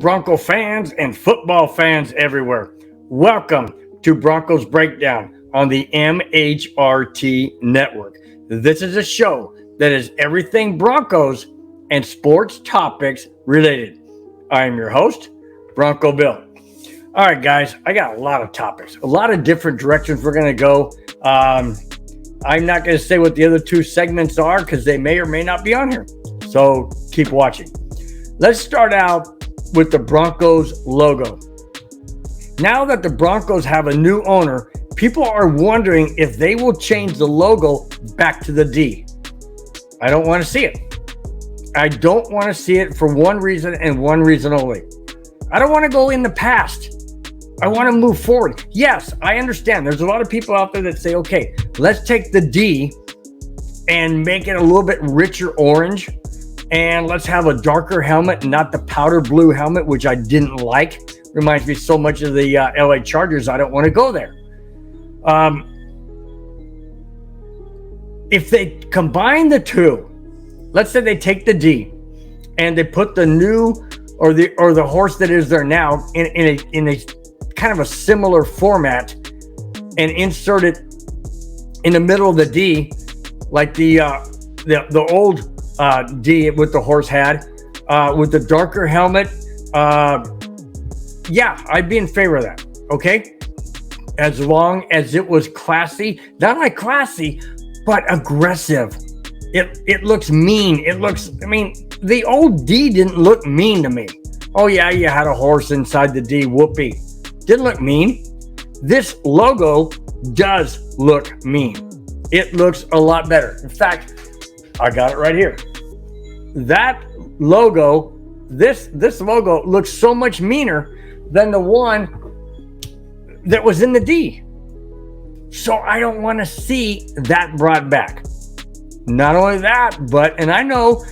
Bronco fans and football fans everywhere. Welcome to Broncos Breakdown on the MHRT Network. This is a show that is everything Broncos and sports topics related. I am your host, Bronco Bill. All right, guys, I got a lot of topics, a lot of different directions we're going to go. I'm not going to say what the other two segments are because they may or may not be on here. So keep watching. Let's start out with the Broncos logo. Now that the Broncos have a new owner, people are wondering if they will change the logo back to the D. I don't want to see it. I don't want to see it for one reason and one reason only. I don't want to go in the past. I want to move forward. Yes, I understand. There's a lot of people out there that say, okay, let's take the D and make it a little bit richer orange. And let's have a darker helmet, not the powder blue helmet, which I didn't like. Reminds me so much of the LA Chargers. I don't want to go there. If they combine the two, let's say they take the D and they put the new or the horse that is there now in a kind of a similar format and insert it in the middle of the D, like the old D with the horse had, with the darker helmet. Yeah, I'd be in favor of that. Okay, as long as it was classy, not like classy, but aggressive. It looks mean. The old D didn't look mean to me. Oh yeah, you had a horse inside the D. Whoopee. Didn't look mean. This logo does look mean. It looks a lot better. In fact, I got it right here. That logo, this logo looks so much meaner than the one that was in the D. So I don't want to see that brought back. Not only that, but, and I know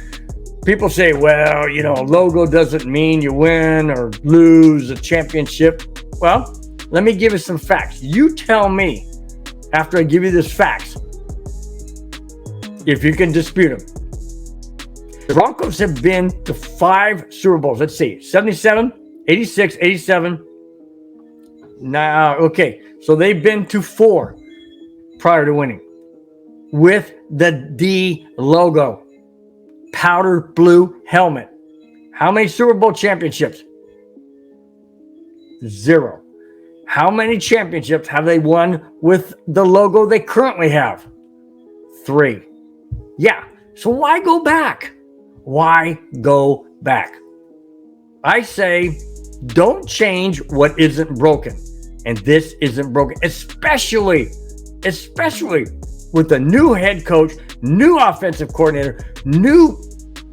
people say, well, you know, a logo doesn't mean you win or lose a championship. Well, let me give you some facts. You tell me after I give you this facts if you can dispute them. The Broncos have been to 5 Super Bowls. Let's see, 77, 86, 87. Now, okay, so they've been to 4 prior to winning with the D logo, powder blue helmet. How many Super Bowl championships? 0. How many championships have they won with the logo they currently have? 3. Yeah, so why go back? Why go back? I say don't change what isn't broken. And this isn't broken, especially with the new head coach, new offensive coordinator, new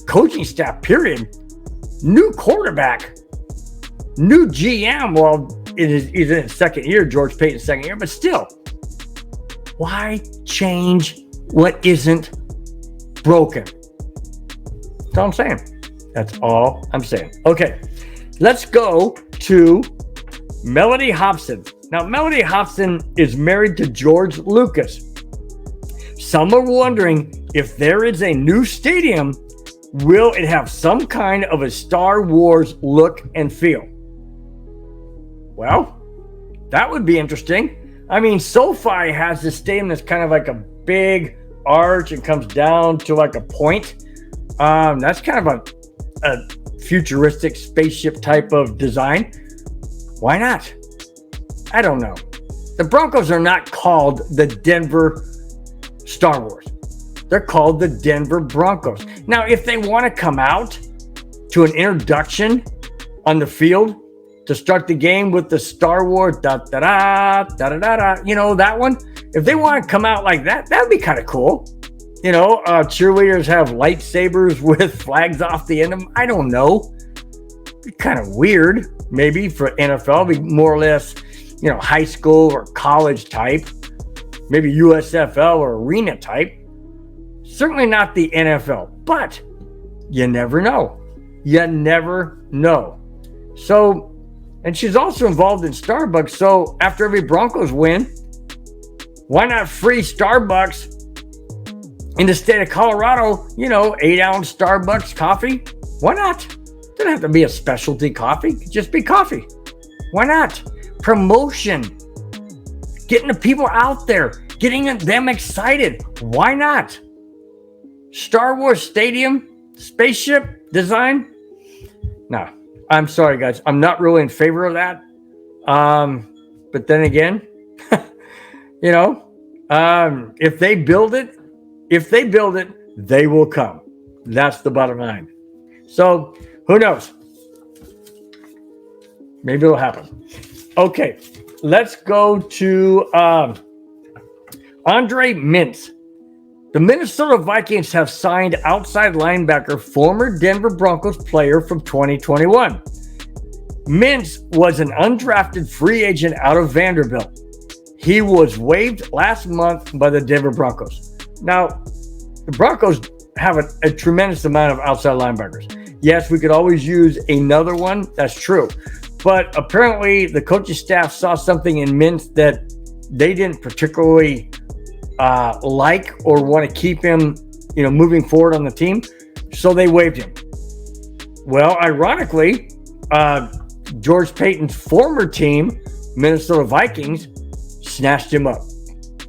coaching staff, period, new quarterback, new GM. Well, he's in his second year, George Payton's second year, but still, why change what isn't broken? That's all I'm saying. That's all I'm saying. Okay, let's go to Melody Hobson. Now, Melody Hobson is married to George Lucas. Some are wondering if there is a new stadium, will it have some kind of a Star Wars look and feel? Well, that would be interesting. I mean, SoFi has this stadium that's kind of like a big arch and comes down to like a point. That's kind of a futuristic spaceship type of design. Why not? I don't know. The Broncos are not called the Denver Star Wars. They're called the Denver Broncos. Now, if they want to come out to an introduction on the field to start the game with the Star Wars, da-da-da, you know, that one. If they want to come out like that, that'd be kind of cool. You know, cheerleaders have lightsabers with flags off the end of them. I don't know. Be kind of weird, maybe for NFL. Be more or less, you know, high school or college type. Maybe USFL or arena type. Certainly not the NFL, but you never know. You never know. So, and she's also involved in Starbucks. So after every Broncos win, why not free Starbucks in the state of Colorado? You know, 8-ounce Starbucks coffee. Why not? Doesn't have to be a specialty coffee. It could just be coffee. Why not? Promotion. Getting the people out there. Getting them excited. Why not? Star Wars Stadium, spaceship design. No, I'm sorry, guys. I'm not really in favor of that. But then again, if they build it, they will come. That's the bottom line. So who knows? Maybe it'll happen. Okay, let's go to Andre Mintz. The Minnesota Vikings have signed outside linebacker, former Denver Broncos player from 2021. Mintz was an undrafted free agent out of Vanderbilt. He was waived last month by the Denver Broncos. Now, the Broncos have a tremendous amount of outside linebackers. Yes, we could always use another one. That's true. But apparently, the coaching staff saw something in Mintz that they didn't particularly like or want to keep him, moving forward on the team. So they waived him. Well, ironically, George Payton's former team, Minnesota Vikings, snatched him up.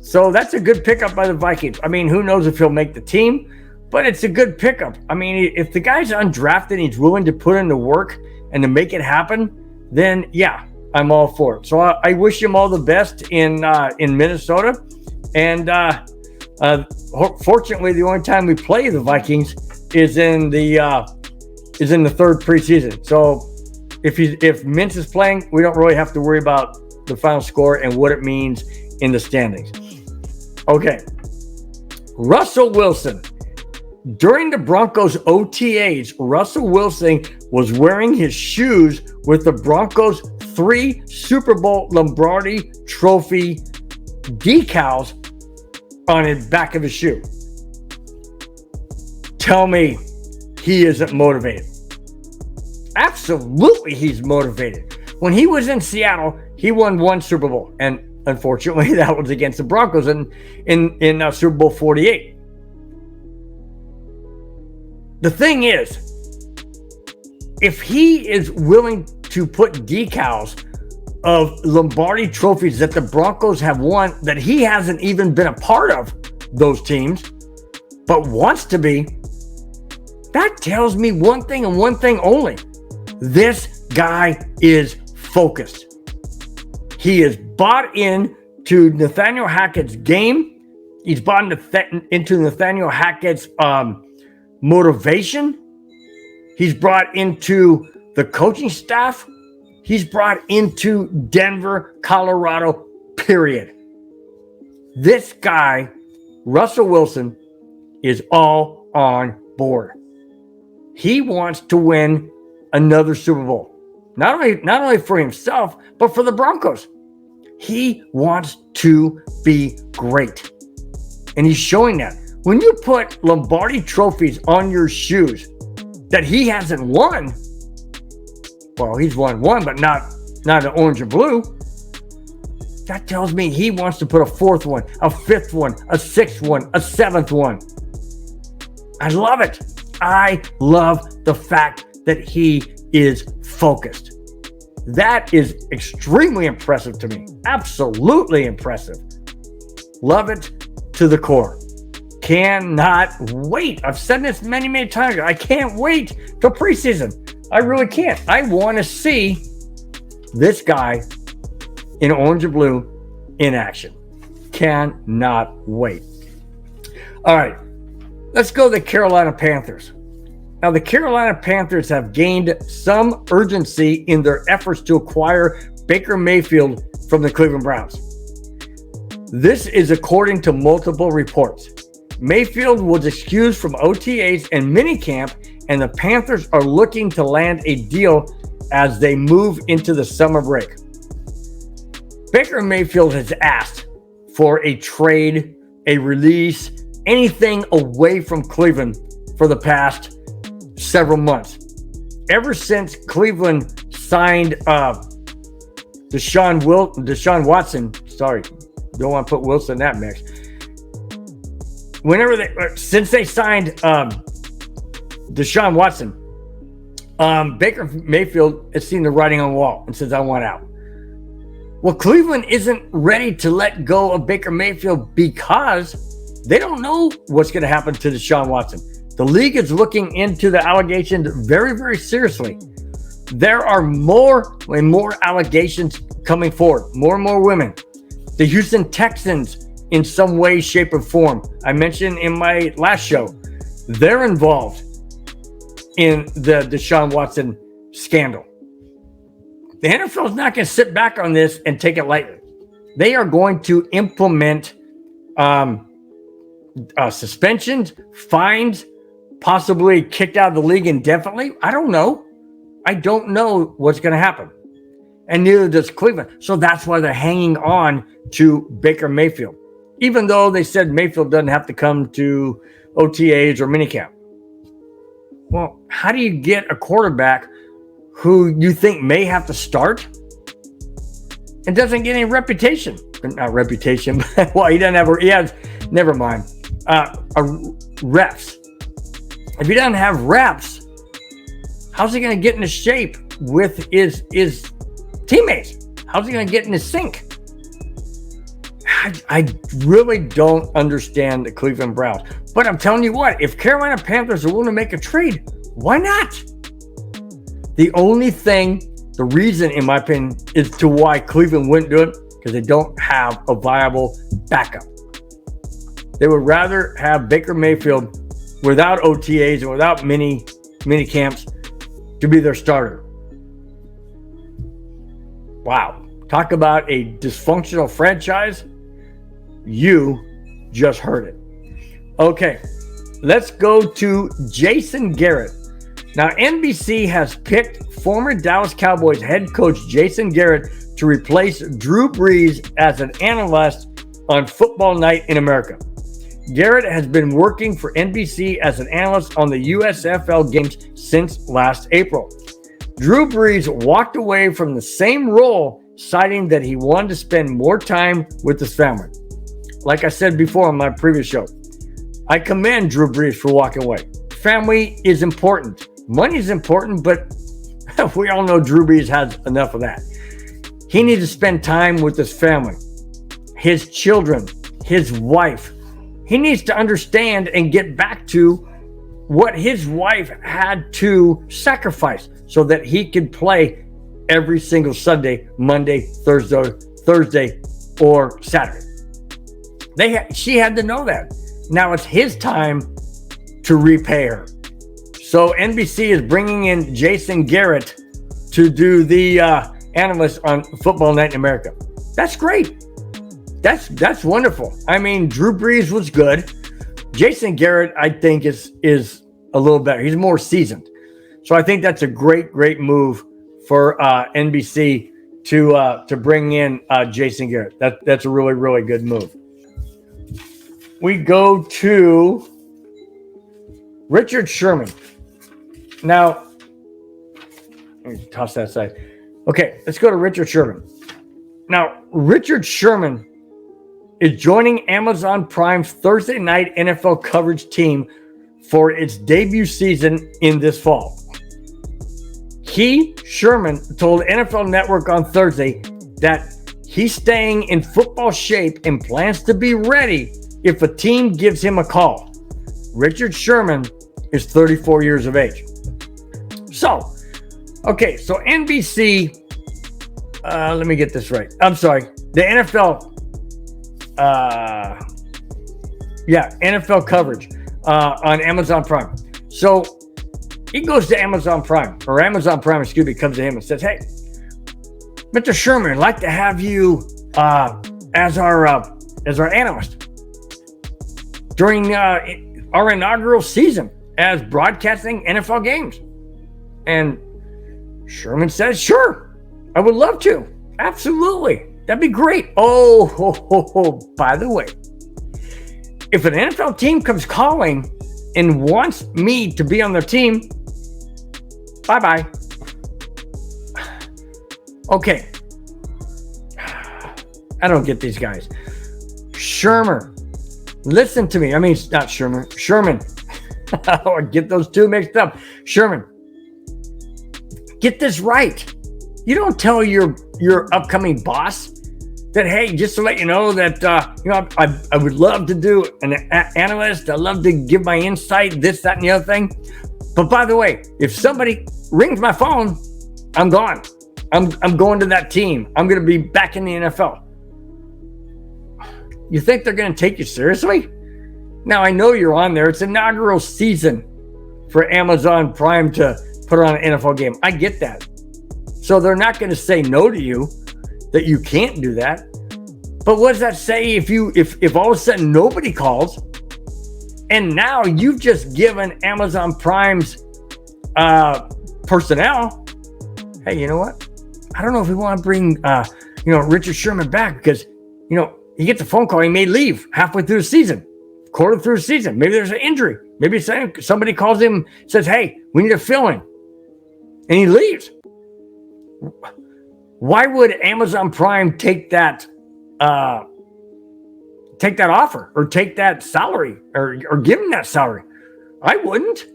So that's a good pickup by the Vikings. I mean, who knows if he'll make the team, but it's a good pickup. I mean, if the guy's undrafted and he's willing to put in the work and to make it happen, then yeah, I'm all for it. So I wish him all the best in Minnesota. And fortunately, the only time we play the Vikings is in the third preseason. So if Mintz is playing, we don't really have to worry about the final score and what it means in the standings. Okay, Russell Wilson. During the Broncos OTAs, Russell Wilson was wearing his shoes with the Broncos' 3 Super Bowl Lombardi Trophy decals on the back of his shoe. Tell me he isn't motivated. Absolutely, he's motivated. When he was in Seattle, he won 1 Super Bowl, and unfortunately, that was against the Broncos in Super Bowl 48. The thing is, if he is willing to put decals of Lombardi trophies that the Broncos have won, that he hasn't even been a part of those teams, but wants to be, that tells me one thing and one thing only. This guy is focused. He is bought into Nathaniel Hackett's game. He's bought into Nathaniel Hackett's motivation. He's brought into the coaching staff. He's brought into Denver, Colorado, period. This guy, Russell Wilson, is all on board. He wants to win another Super Bowl. Not only for himself, but for the Broncos. He wants to be great. And he's showing that. When you put Lombardi trophies on your shoes that he hasn't won, well, he's won 1, but not an orange or blue. That tells me he wants to put a 4th one, a 5th one, a 6th one, a 7th one. I love it. I love the fact that he is focused. That is extremely impressive to me. Absolutely impressive. Love it to the core. Cannot wait. I've said this many, many times. I can't wait till preseason. I really can't. I want to see this guy in orange and blue in action. Cannot wait. All right. Let's go to the Carolina Panthers. Now, the Carolina Panthers have gained some urgency in their efforts to acquire Baker Mayfield from the Cleveland Browns. This is according to multiple reports. Mayfield was excused from OTAs and minicamp, and the Panthers are looking to land a deal as they move into the summer break. Baker Mayfield has asked for a trade, a release, anything away from Cleveland for the past several months. Ever since Cleveland signed Deshaun Watson, sorry, don't want to put Wilson in that mix. Since they signed Deshaun Watson, Baker Mayfield has seen the writing on the wall and says, I want out. Well, Cleveland isn't ready to let go of Baker Mayfield because they don't know what's going to happen to Deshaun Watson. The league is looking into the allegations very, very seriously. There are more and more allegations coming forward, more and more women. The Houston Texans, in some way, shape, or form, I mentioned in my last show, they're involved in the Deshaun Watson scandal. The NFL is not going to sit back on this and take it lightly. They are going to implement suspensions, fines, possibly kicked out of the league indefinitely. I don't know. I don't know what's going to happen. And neither does Cleveland. So that's why they're hanging on to Baker Mayfield, even though they said Mayfield doesn't have to come to OTAs or minicamp. Well, how do you get a quarterback who you think may have to start and doesn't get any reputation? Not reputation, but well, he has, never mind. Reps. If he doesn't have reps, how's he going to get into shape with his teammates? How's he going to get in his sync? I really don't understand the Cleveland Browns. But I'm telling you what, if Carolina Panthers are willing to make a trade, why not? The only thing, the reason, in my opinion, is to why Cleveland wouldn't do it, because they don't have a viable backup. They would rather have Baker Mayfield without OTAs and without mini camps to be their starter. Wow. Talk about a dysfunctional franchise. You just heard it. Okay, let's go to Jason Garrett. Now, NBC has picked former Dallas Cowboys head coach Jason Garrett to replace Drew Brees as an analyst on Football Night in America. Garrett has been working for NBC as an analyst on the USFL games since last April. Drew Brees walked away from the same role, citing that he wanted to spend more time with his family. Like I said before on my previous show, I commend Drew Brees for walking away. Family is important. Money is important, but we all know Drew Brees has enough of that. He needs to spend time with his family, his children, his wife. He needs to understand and get back to what his wife had to sacrifice so that he could play every single Sunday, Monday, Thursday, or Saturday. She had to know that. Now it's his time to repay her. So NBC is bringing in Jason Garrett to do the analyst on Football Night in America. That's great. That's wonderful. I mean, Drew Brees was good. Jason Garrett, I think, is a little better. He's more seasoned. So I think that's a great move for NBC to bring in Jason Garrett. That's a really good move. We go to Richard Sherman. Now, let me toss that aside. Okay, let's go to Richard Sherman. Now, Richard Sherman is joining Amazon Prime's Thursday night NFL coverage team for its debut season in this fall. Sherman, told NFL Network on Thursday that he's staying in football shape and plans to be ready if a team gives him a call. Richard Sherman is 34 years of age. So NBC, let me get this right. I'm sorry. The NFL, NFL coverage on Amazon Prime. So he goes to Amazon Prime, comes to him and says, "Hey, Mr. Sherman, I'd like to have you as our analyst during our inaugural season as broadcasting NFL games." And Sherman says, "Sure, I would love to. Absolutely. That'd be great. By the way, if an NFL team comes calling and wants me to be on their team, bye-bye." Okay. I don't get these guys. Sherman, listen to me. I mean, not Sherman. Sherman. I get those two mixed up. Sherman, Get this right. You don't tell your upcoming boss that, hey, just to let you know that, I would love to do an analyst. I'd love to give my insight, this, that, and the other thing. But by the way, if somebody rings my phone, I'm gone. I'm going to that team. I'm going to be back in the NFL. You think they're going to take you seriously? Now, I know you're on there. It's inaugural season for Amazon Prime to put on an NFL game. I get that. So they're not going to say no to you, that you can't do that. But what does that say if all of a sudden nobody calls, and now you've just given Amazon Prime's personnel, hey, you know what? I don't know if we want to bring Richard Sherman back, because he gets a phone call, he may leave halfway through the season, quarter through the season. Maybe there's an injury. Maybe somebody calls him, says, hey, we need a fill-in, and he leaves. Why would Amazon Prime take that offer or take that salary or give him that salary? I wouldn't.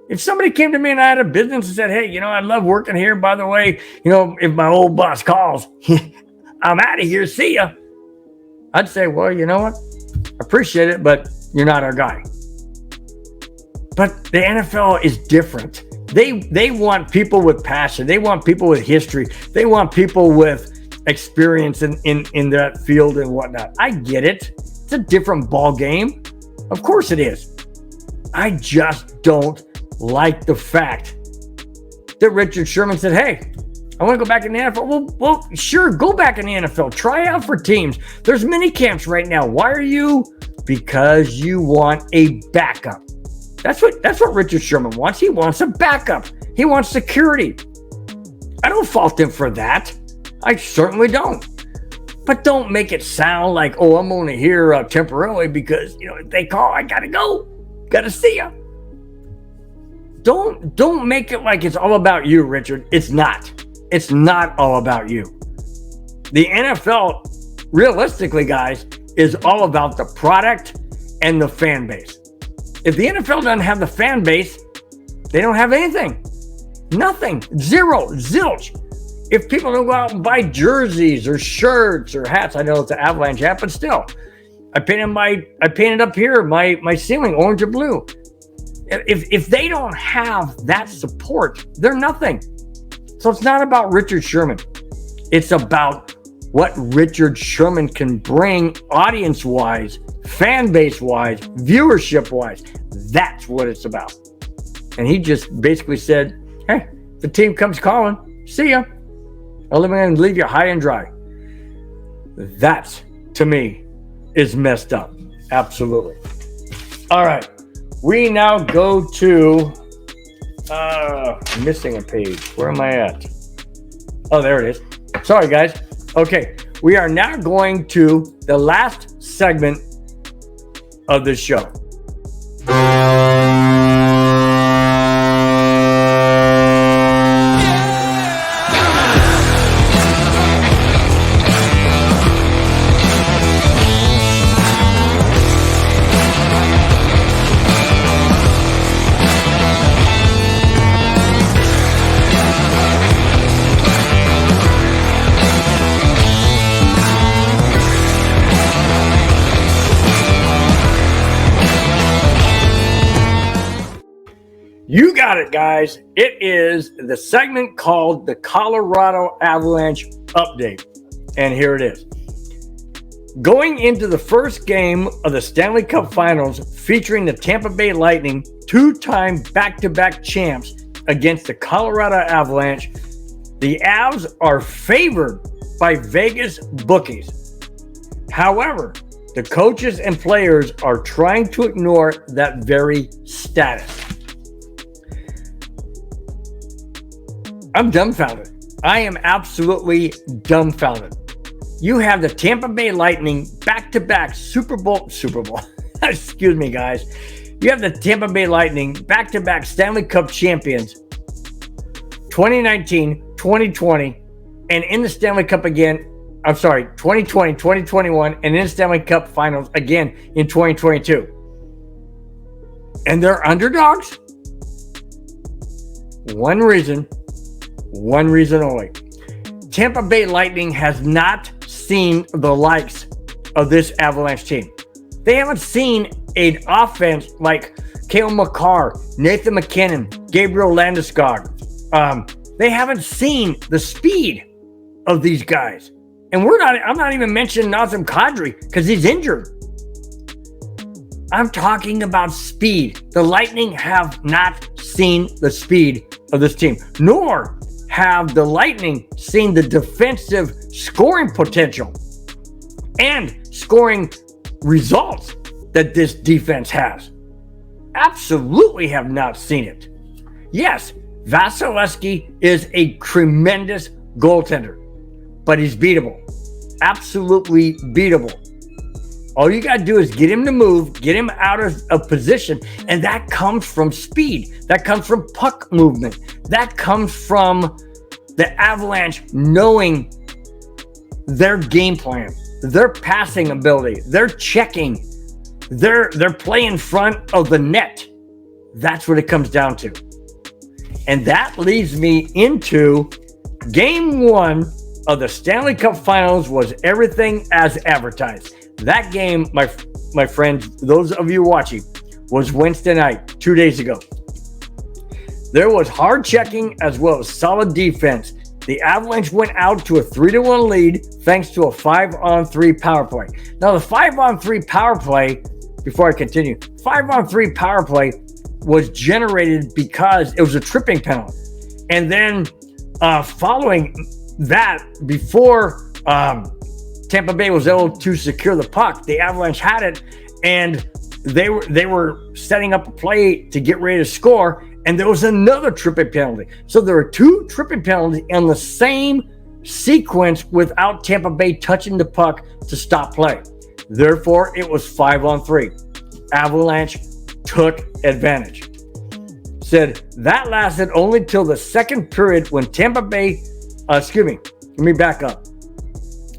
If somebody came to me and I had a business and said, hey, I love working here. By the way, if my old boss calls, I'm out of here. See ya. I'd say, well, you know what? Appreciate it, but you're not our guy. But the NFL is different. They want people with passion. They want people with history. They want people with experience in that field and whatnot. I get it. It's a different ball game. Of course it is. I just don't like the fact that Richard Sherman said, hey, I want to go back in the NFL. Well, sure, go back in the NFL. Try out for teams. There's mini camps right now. Why are you? Because you want a backup. That's what Richard Sherman wants. He wants a backup. He wants security. I don't fault him for that. I certainly don't. But don't make it sound like, oh, I'm only here temporarily because, if they call, I got to go. Got to see ya. Don't make it like it's all about you, Richard. It's not. It's not all about you. The NFL, realistically, guys, is all about the product and the fan base. If the NFL doesn't have the fan base, they don't have anything. Nothing. Zero. Zilch. If people don't go out and buy jerseys or shirts or hats, I know it's an Avalanche hat, but still, I painted up here my ceiling orange or blue. If they don't have that support, they're nothing. So it's not about Richard Sherman. It's about what Richard Sherman can bring audience-wise, fan base-wise, viewership-wise. That's what it's about. And he just basically said, hey, if the team comes calling, see ya. I'll leave you high and dry. That, to me, is messed up. Absolutely. All right. We now go to... I'm missing a page. Where am I at? Oh, there it is. Sorry, guys. Okay. We are now going to the last segment of the show. You got it, guys. It is the segment called the Colorado Avalanche Update. And here it is. Going into the first game of the Stanley Cup Finals featuring the Tampa Bay Lightning, two-time back-to-back champs against the Colorado Avalanche, the Avs are favored by Vegas bookies. However, the coaches and players are trying to ignore that very status. I'm dumbfounded. I am absolutely dumbfounded. You have the Tampa Bay Lightning back-to-back Super Bowl. Excuse me, guys. You have the Tampa Bay Lightning back-to-back Stanley Cup champions, 2019, 2020, and in the Stanley Cup again. 2020, 2021, and in the Stanley Cup Finals again in 2022. And they're underdogs? One reason. One reason only. Tampa Bay Lightning has not seen the likes of this Avalanche team. They haven't seen an offense like Cale Makar, Nathan McKinnon, Gabriel Landeskog. They haven't seen the speed of these guys. And I'm not even mentioning Nazem Kadri because he's injured. I'm talking about speed. The Lightning have not seen the speed of this team, nor have the Lightning seen the defensive scoring potential and scoring results that this defense has. Absolutely have not seen it. Yes, Vasilevsky is a tremendous goaltender, but he's beatable. Absolutely beatable. All you got to do is get him to move, get him out of position, and that comes from speed. That comes from puck movement. That comes from the Avalanche knowing their game plan, their passing ability, their checking, their play in front of the net. That's what it comes down to. And that leads me into Game 1 of the Stanley Cup Finals was everything as advertised. That game, my friends, those of you watching, was Wednesday night, 2 days ago. There was hard checking as well as solid defense. The Avalanche went out to a 3-1 lead thanks to a 5-on-3 power play. Now, the 5-on-3 power play, before I continue, 5-on-3 power play was generated because it was a tripping penalty. And then following that, before Tampa Bay was able to secure the puck, the Avalanche had it, and they were setting up a play to get ready to score, and there was another tripping penalty. So there were two tripping penalties in the same sequence without Tampa Bay touching the puck to stop play. Therefore, it was 5-on-3. Avalanche took advantage. Said that lasted only till the second period when Tampa Bay, let me back up.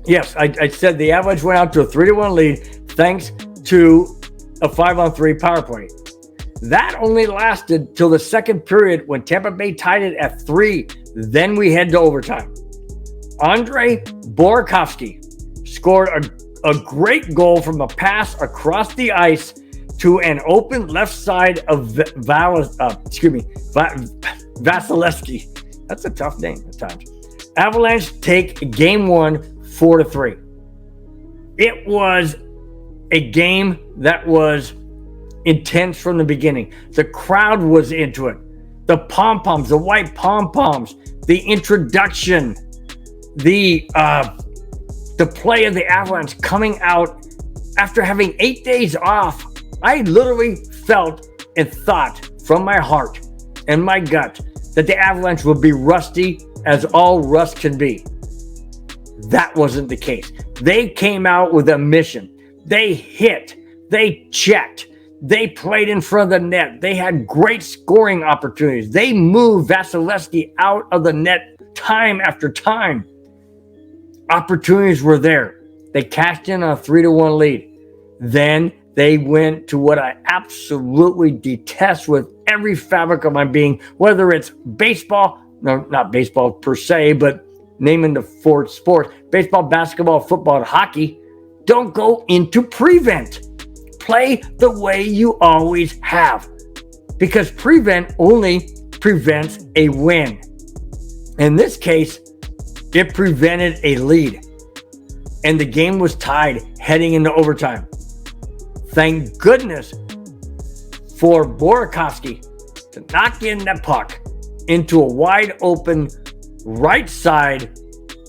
Yes, I said the Avalanche went out to a 3-1 lead thanks to a 5-on-3 power play. That only lasted till the second period when Tampa Bay tied it at 3. Then we head to overtime. Andrei Burakovsky scored a great goal from a pass across the ice to an open left side of Vasilevsky. That's a tough name at times. Avalanche take Game 1 4-3. It was a game that was intense from the beginning. The crowd was into it. The pom-poms, the white pom-poms, the introduction, the play of the Avalanche coming out after having 8 days off. I literally felt and thought from my heart and my gut that the Avalanche would be rusty as all rust can be. That wasn't the case. They came out with a mission. They hit. They checked. They played in front of the net. They had great scoring opportunities. They moved Vasilevsky out of the net time after time. Opportunities were there. They cashed in on a 3-1 lead. Then they went to what I absolutely detest with every fabric of my being, whether it's baseball, no, not baseball per se, but naming the four sports, baseball, basketball, football, and hockey. Don't go into prevent. Play the way you always have, because prevent only prevents a win. In this case, it prevented a lead, and the game was tied heading into overtime. Thank goodness for Burakovsky to knock in that puck into a wide open right side,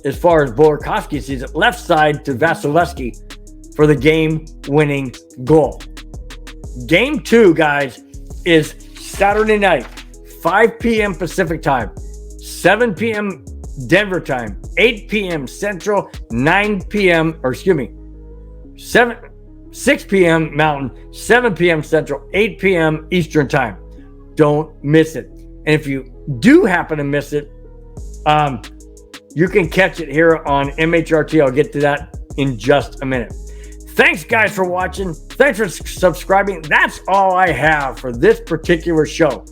as far as Burakovsky sees it, left side to Vasilevsky for the game-winning goal. Game 2, guys, is Saturday night, 5 p.m. Pacific time, 7 p.m. Denver time, 8 p.m. Central, 6 p.m. Mountain, 7 p.m. Central, 8 p.m. Eastern time. Don't miss it. And if you do happen to miss it, you can catch it here on MHRT. I'll get to that in just a minute. Thanks, guys, for watching. Thanks for subscribing. That's all I have for this particular show.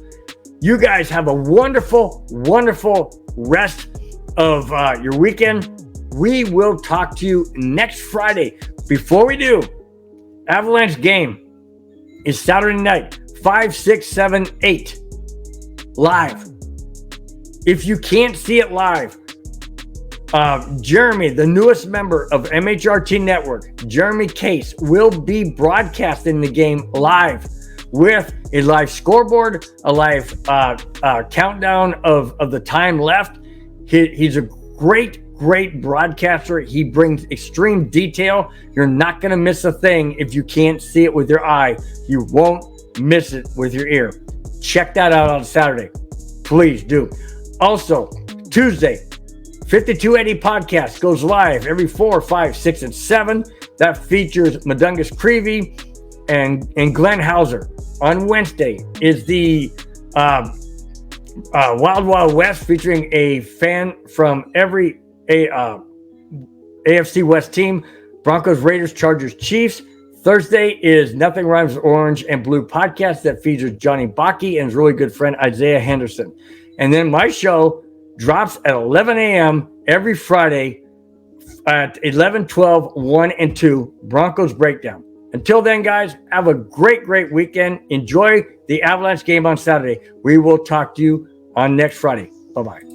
You guys have a wonderful, wonderful rest of your weekend. We will talk to you next Friday. Before we do, Avalanche game is Saturday night, 5, 6, 7, 8, live. If you can't see it live, Jeremy, the newest member of MHRT Network, Jeremy Case, will be broadcasting the game live with a live scoreboard, a live countdown of the time left. He's a great broadcaster. He brings extreme detail. You're not going to miss a thing if you can't see it with your eye. You won't miss it with your ear. Check that out on Saturday. Please do. Also, Tuesday, 5280 podcast goes live every 4, 5, 6, and 7. That features Madungus Creevy and Glenn Hauser. On Wednesday is the Wild Wild West, featuring a fan from every AFC West team. Broncos, Raiders, Chargers, Chiefs. Thursday is Nothing Rhymes with Orange and Blue podcast that features Johnny Baki and his really good friend Isaiah Henderson. And then my show drops at 11 a.m. every Friday at 11, 12, 1, and 2, Broncos Breakdown. Until then, guys, have a great weekend. Enjoy the Avalanche game on Saturday. We will talk to you on next Friday. Bye-bye.